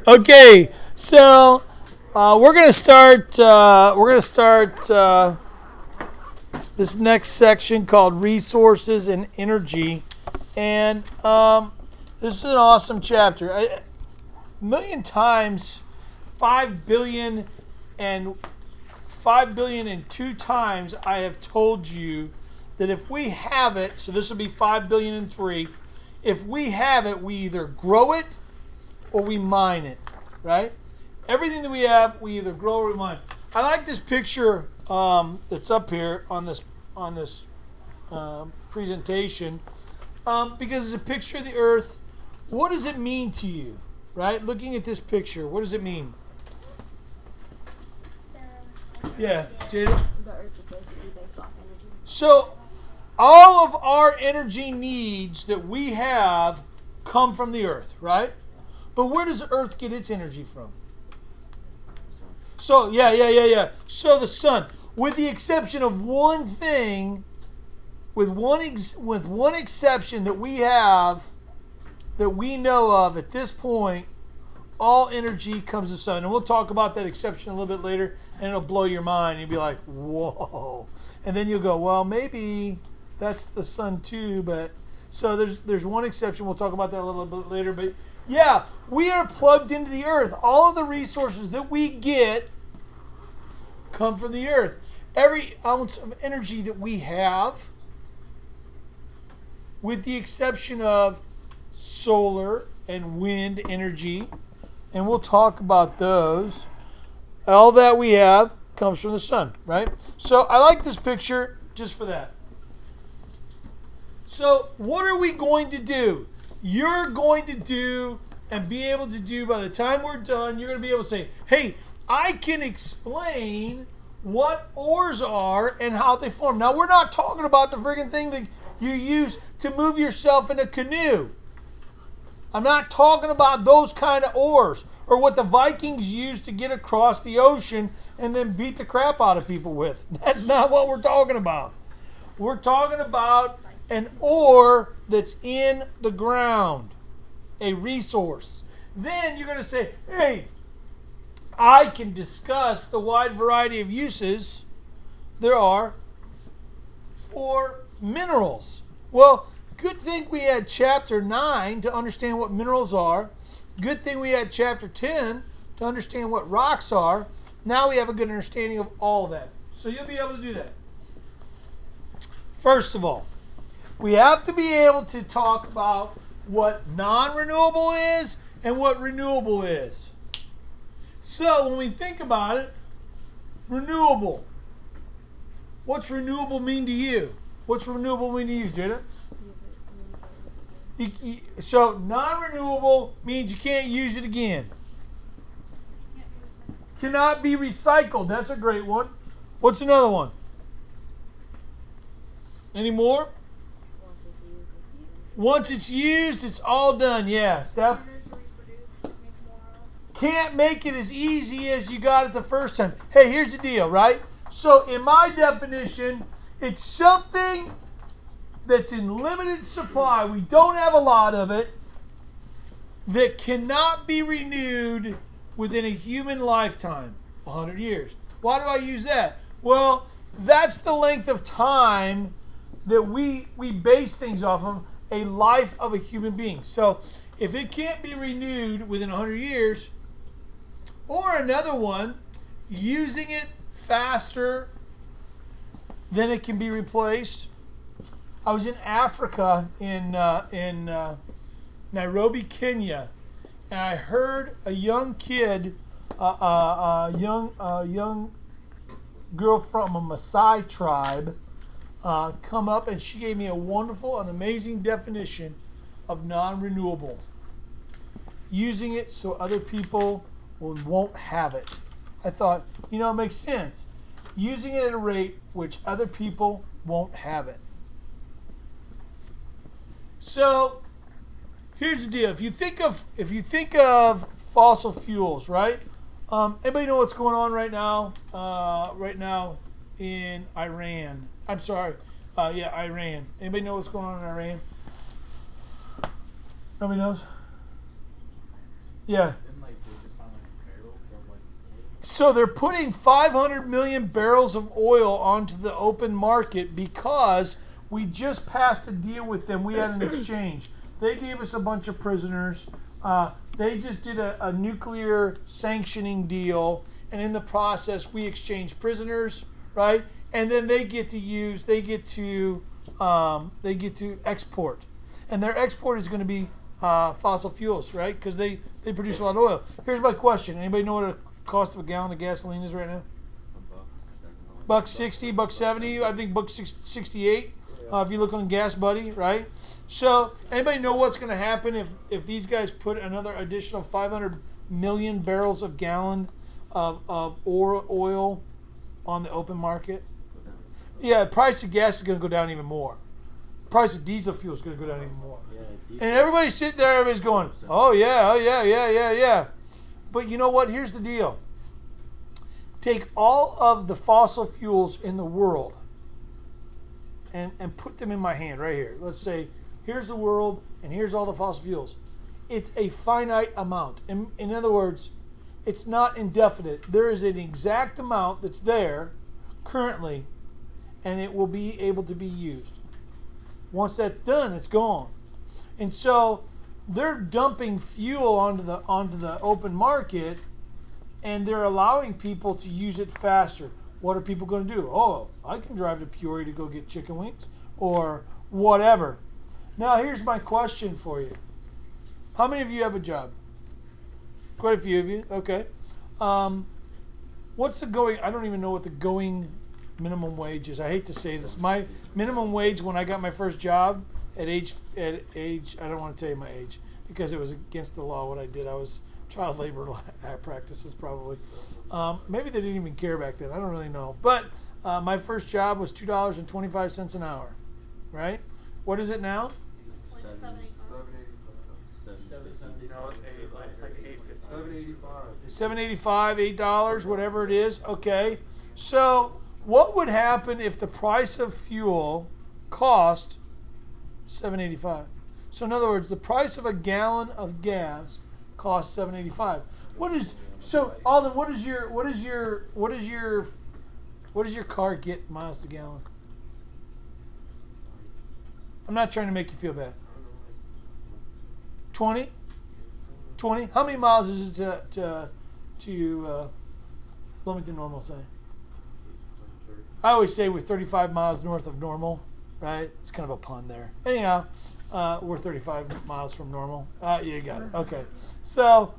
Okay, so we're gonna start. This next section called resources and energy, and this is an awesome chapter. A million times, 5 billion and 5 billion and 2 times I have told you that if we have it, so this will be 5 billion and 3. If we have it, we either grow it or we mine it, right? Everything that we have, we either grow or we mine. I like this picture that's up here on this presentation because it's a picture of the earth. What does it mean to you, right? Looking at this picture, what does it mean? Yeah, Jada? The earth is basically based off energy. So all of our energy needs that we have come from the earth, right? But where does the earth get its energy from? So, yeah. So the sun, with the exception of one thing, with one exception that we have, that we know of at this point, all energy comes to the sun. And we'll talk about that exception a little bit later, and it'll blow your mind. You'll be like, whoa. And then you'll go, well, maybe that's the sun too. But so there's one exception. We'll talk about that a little bit later. But yeah, we are plugged into the earth. All of the resources that we get come from the earth. Every ounce of energy that we have, with the exception of solar and wind energy, and we'll talk about those, all that we have comes from the sun, right? So I like this picture just for that. So what are we going to do? You're going to do and be able to do, by the time we're done, you're going to be able to say, hey, I can explain what ores are and how they form. Now, we're not talking about the friggin' thing that you use to move yourself in a canoe. I'm not talking about those kind of ores or what the Vikings used to get across the ocean and then beat the crap out of people with. That's not what we're talking about. We're talking about an ore that's in the ground, a resource. Then you're going to say, hey, I can discuss the wide variety of uses there are for minerals. Well, good thing we had chapter 9 to understand what minerals are. Good thing we had chapter 10 to understand what rocks are. Now we have a good understanding of all that. So you'll be able to do that. First of all, we have to be able to talk about what non-renewable is and what renewable is. So when we think about it, renewable. What's renewable mean to you? What's renewable mean to you, Jada? So non-renewable means you can't use it again. Cannot be recycled. That's a great one. What's another one? Any more? Once it's used, it's all done. Yeah, Steph? Can't make it as easy as you got it the first time. Hey, here's the deal, right? So in my definition, it's something that's in limited supply. We don't have a lot of it, that cannot be renewed within a human lifetime, 100 years. Why do I use that? Well, that's the length of time that we base things off of, a life of a human being. So if it can't be renewed within 100 years, or another one, using it faster than it can be replaced. I was in Africa in Nairobi, Kenya, and I heard a young kid, a young girl from a Maasai tribe, come up, and she gave me a wonderful and amazing definition of non-renewable. Using it so other people won't have it. I thought, it makes sense. Using it at a rate which other people won't have it. So here's the deal. If you think of fossil fuels, right? Anybody know what's going on right now? Right now in Iran. I'm sorry. Iran. Anybody know what's going on in Iran? Nobody knows? Yeah. Didn't like the So they're putting 500 million barrels of oil onto the open market because we just passed a deal with them. We had an exchange. They gave us a bunch of prisoners. They just did a nuclear sanctioning deal, and in the process, we exchanged prisoners, right? And then they get to export, and their export is going to be fossil fuels, right? Because they produce a lot of oil. Here's my question: anybody know what the cost of a gallon of gasoline is right now? $1.60, $1.70. I think $1.68. If you look on Gas Buddy, right? So, anybody know what's going to happen if these guys put another additional 500 million barrels of gallon of oil on the open market? Yeah, the price of gas is going to go down even more. The price of diesel fuel is going to go down even more. And everybody's sitting there, everybody's going, oh yeah. But you know what? Here's the deal. Take all of the fossil fuels in the world and put them in my hand right here. Let's say, here's the world, and here's all the fossil fuels. It's a finite amount. In other words, it's not indefinite. There is an exact amount that's there currently, and it will be able to be used. Once that's done, it's gone. And so they're dumping fuel onto the open market, and they're allowing people to use it faster. What are people going to do? Oh, I can drive to Peoria to go get chicken wings or whatever. Now, here's my question for you. How many of you have a job? Quite a few of you. Okay. What's the going? I don't even know what the going minimum wage is. I hate to say this. My minimum wage when I got my first job at age, I don't want to tell you my age because it was against the law what I did. I was child labor practices probably. Maybe they didn't even care back then. I don't really know. But my first job was $2.25 an hour, right? What is it now? $7.85, $8, whatever it is. Okay. So what would happen if the price of fuel cost $7.85? So in other words, the price of a gallon of gas costs $7.85. Alden? What does your car get miles to gallon? I'm not trying to make you feel bad. 20? 20? How many miles is it to Bloomington Normal, say? I always say we're 35 miles north of Normal, right? It's kind of a pun there. Anyhow, we're 35 miles from Normal. You got it. Okay. So,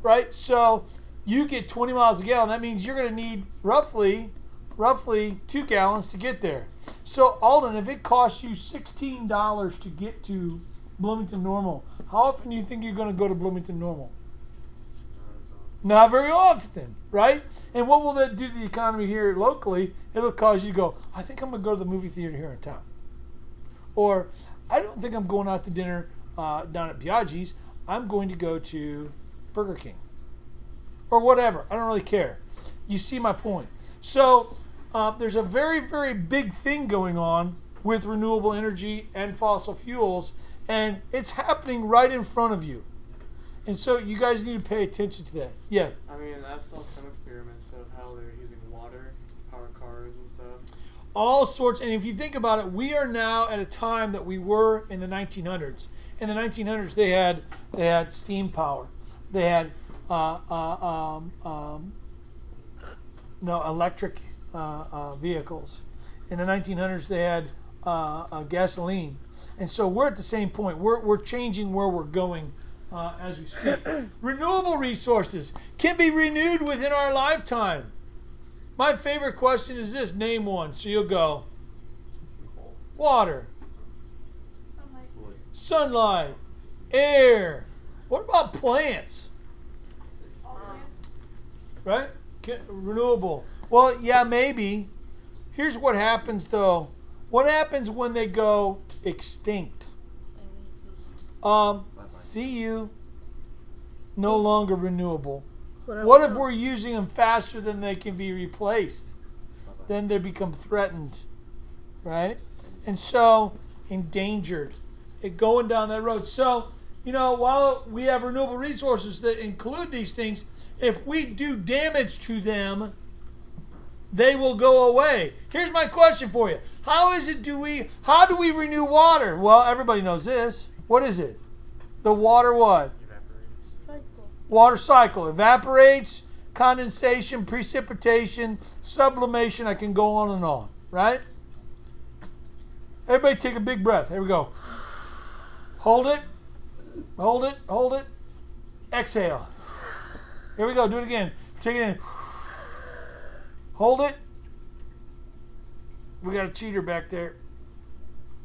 right? So you get 20 miles a gallon. That means you're going to need roughly 2 gallons to get there. So, Alden, if it costs you $16 to get to Bloomington Normal, how often do you think you're going to go to Bloomington Normal? Not very often, right? And what will that do to the economy here locally? It'll cause you to go, I think I'm going to go to the movie theater here in town. Or, I don't think I'm going out to dinner down at Biaggi's. I'm going to go to Burger King. Or whatever. I don't really care. You see my point. So, there's a very, very big thing going on with renewable energy and fossil fuels, and it's happening right in front of you. And so you guys need to pay attention to that. Yeah. I mean, I've saw some experiments of how they're using water to power cars and stuff. All sorts. And if you think about it, we are now at a time that we were in the 1900s. In the 1900s, they had steam power. They had electric vehicles. In the 1900s, they had gasoline. And so we're at the same point. We're changing where we're going as we speak. Renewable resources can be renewed within our lifetime. My favorite question is this. Name one. So you'll go. Water. Sunlight. Air. What about plants? Right? Renewable. Well, yeah, maybe. Here's what happens, though. What happens when they go extinct? See you. No longer renewable. What if we're using them faster than they can be replaced? Then they become threatened, right? And so endangered. Going down that road. So, while we have renewable resources that include these things, if we do damage to them, they will go away. Here's my question for you. How do we renew water? Well, everybody knows this. What is it? The water what? Cycle. Water cycle. Evaporates, condensation, precipitation, sublimation. I can go on and on, right? Everybody take a big breath. Here we go. Hold it. Hold it. Hold it. Exhale. Here we go. Do it again. Take it in. Hold it. We got a cheater back there.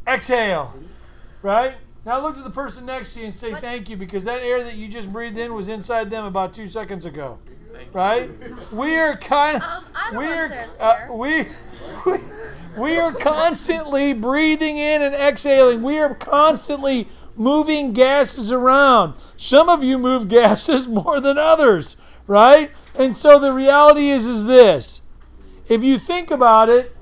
Exhale. Right? Now look to the person next to you and say thank you, because that air that you just breathed in was inside them about 2 seconds ago. Right? We are we are constantly breathing in and exhaling. We are constantly moving gases around. Some of you move gases more than others, right? And so the reality is this. If you think about it,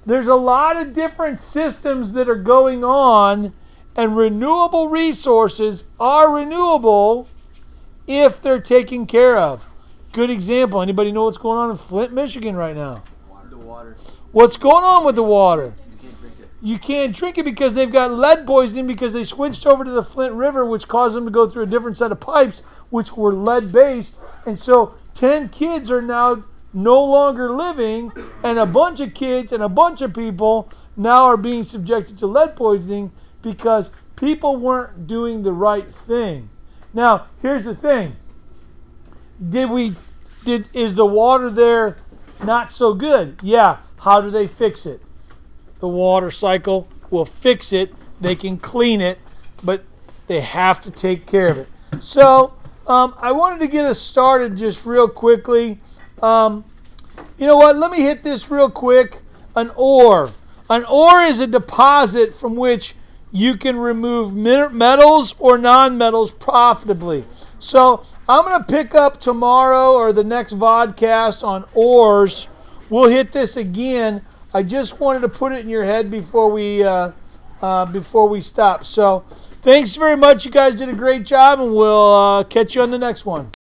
there's a lot of different systems that are going on, and renewable resources are renewable if they're taken care of. Good example. Anybody know what's going on in Flint, Michigan right now? The water. What's going on with the water? You can't drink it. You can't drink it because they've got lead poisoning, because they switched over to the Flint River, which caused them to go through a different set of pipes, which were lead-based. And so 10 kids are now no longer living, and a bunch of kids and a bunch of people now are being subjected to lead poisoning because people weren't doing the right thing. Now, here's the thing. Is the water there not so good? Yeah. How do they fix it? The water cycle will fix it. They can clean it, but they have to take care of it. So I wanted to get us started just real quickly. You know what? Let me hit this real quick. An ore. An ore is a deposit from which you can remove metals or non-metals profitably. So I'm going to pick up tomorrow or the next vodcast on ores. We'll hit this again. I just wanted to put it in your head before we stop. So thanks very much. You guys did a great job, and we'll catch you on the next one.